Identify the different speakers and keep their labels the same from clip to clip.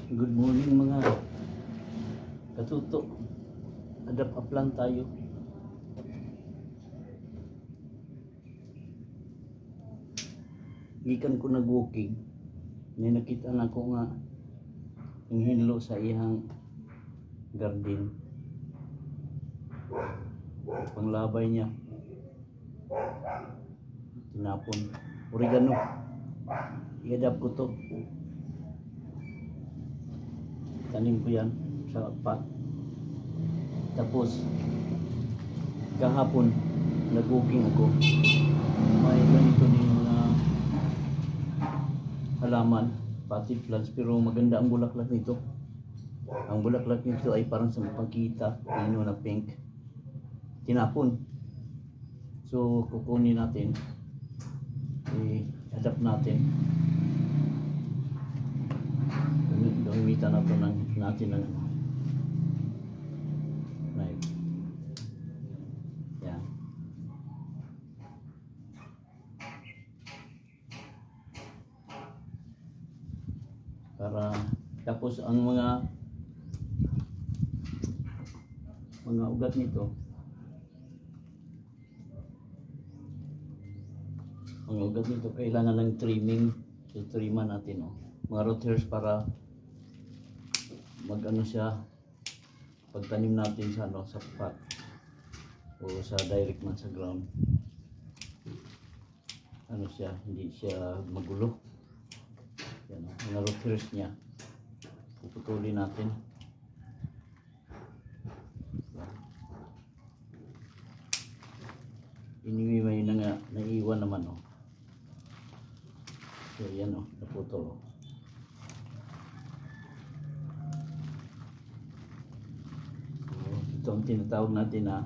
Speaker 1: Good morning mga katuto. Adapt up lang tayo. Gikan ko nag-walking. May nakita na ko nga yung hinlo sa iyang garden. Panglabay niya. Tinapon. Oregano. I-adapt ko to. Tanim ko yan sa pot. Tapos kahapon nag-walking ako. May ganito din mga halaman, potted plants, pero maganda ang bulaklak nito. Ang bulaklak nito ay parang sa pangkita, pino na pink. Tinapon. So kukunin natin, i-adapt natin. Gamitan natin ng knife. Yan. Para tapos ang mga ugat nito, kailangan ng trimming. So trimman natin, oh. Mga root hairs para mag-ano siya pagtanim natin sa sa pot o sa direct man sa ground. Ano siya, hindi siya magulo. Yan, mga root hairs niya puputulin natin. Iniwi may naiiwan naman, oh. So yan, oh, naputol, oh. Ito ang tinatawag natin na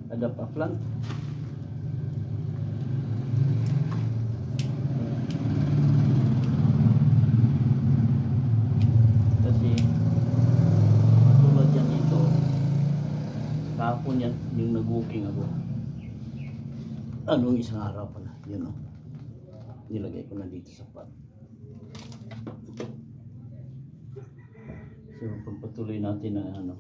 Speaker 1: adapt a plant. Kasi tulad yan dito, kahapon yan yung nag-walking ako. Anong isang araw pa na, yun, oh. Nilagay ko na dito sa pot. So pagpatuloy natin na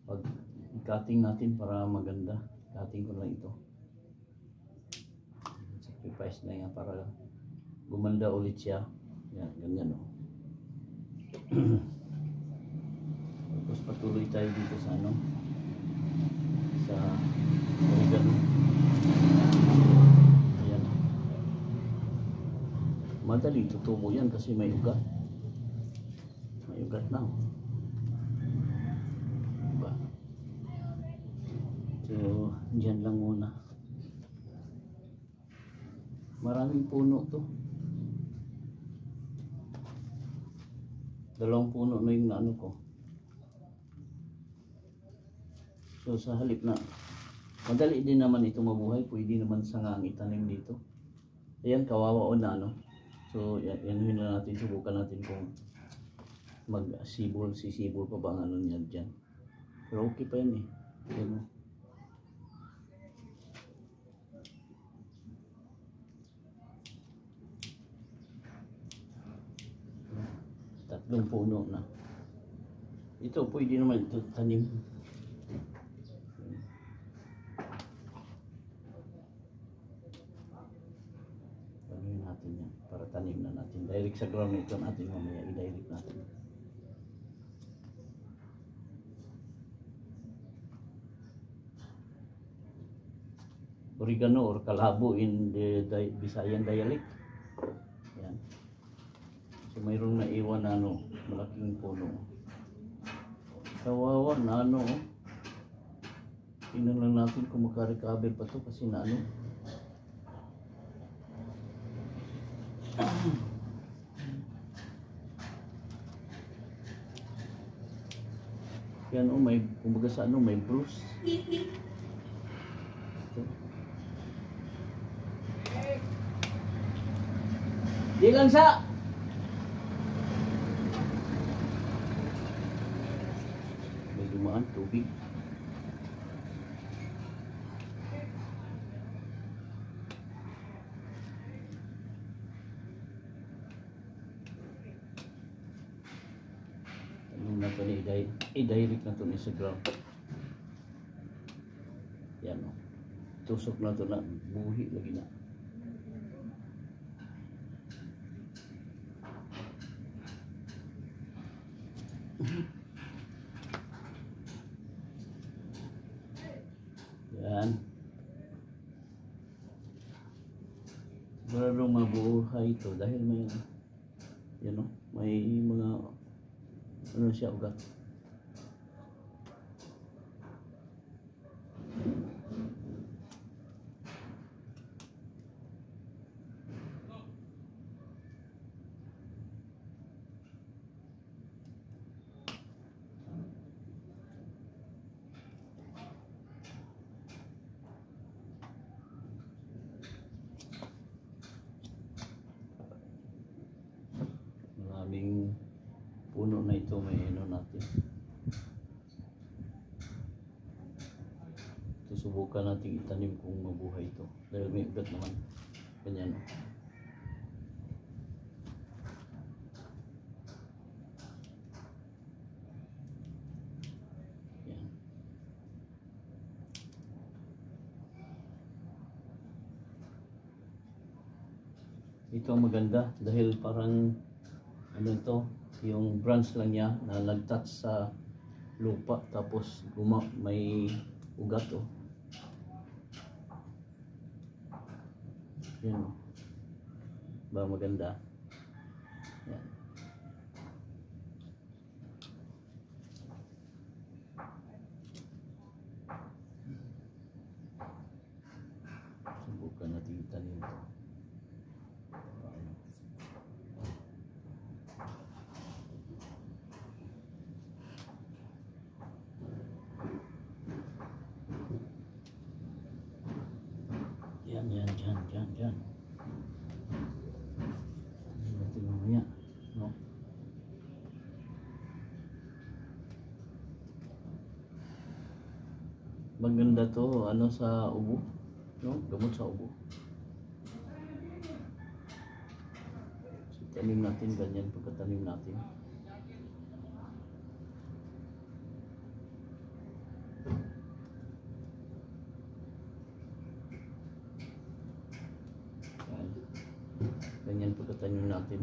Speaker 1: pag-cutting natin para maganda. Cutting ko lang ito. Sacrifice na yan para gumanda ulit siya. Yan, ganyan, oh. Tapos patuloy tayo dito sa sa oregano. Ayan. Madali tutubo yan kasi may ugat. May ugat na, oh. So, dyan lang muna. Maraming puno to. 2 puno na yung naano ko. So, sa halip na madali din naman ito mabuhay, pwede naman sangang itanim dito. Ayan, kawawa o na So, yan na natin, subukan natin kung sisibol pa ba ang ano niya dyan. Pero okay pa yan, eh. Ayan, oh. 3 puno na. Ito pwede naman ito tanim. Tanim natin yan para tanim na natin. Direct sa ground ito natin mamaya i-direct natin. Oregano or kalabo in the Visayan dialect. Yan. So mayroong naiwan na malaking puno. Kawawa na oh. Tingnan lang natin kung makarecover pa to kasi na Yan, oh, may kumbaga sa may bruise. Di lang sa may dumaan tubig. to ni i-direct na to ni sa ground. Yan o. Tusok na to na buhi lagi na. Yan. Sigurado mabuhay ito dahil may yan o, may mga ano siya ugat. Maraming puno na ito, may ano natin. Susubukan natin itanim kung mabuhay ito dahil may ugat naman. Ganyan. Yan. Ito ang maganda dahil parang ano ito, yung branch lang niya na nag-touch sa lupa tapos may ugat oh. Yan oh. Ba maganda. Yan. Subukan natin itanim ito. Yan. Natin mamaya, no? Maganda to, ano sa ubo, no? Gamot sa ubo. So, tanim natin ganyan pagkatanim natin. Ganyan pagkatanim natin.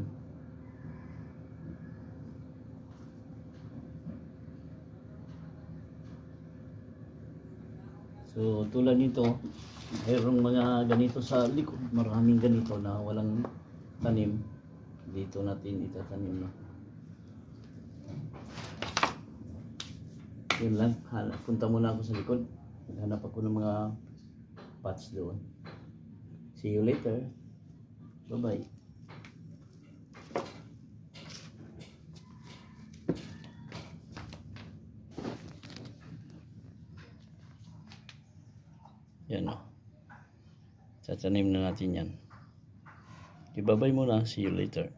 Speaker 1: So tulad nito, mayroong mga ganito sa likod, maraming ganito na walang tanim. Dito natin itatanim na. Yun lang, punta muna ako sa likod. Hanap ako ng mga pots doon. See you later. Bye-bye. Yan o. Tatanim na natin yan. Okay, bye-bye muna. See you later.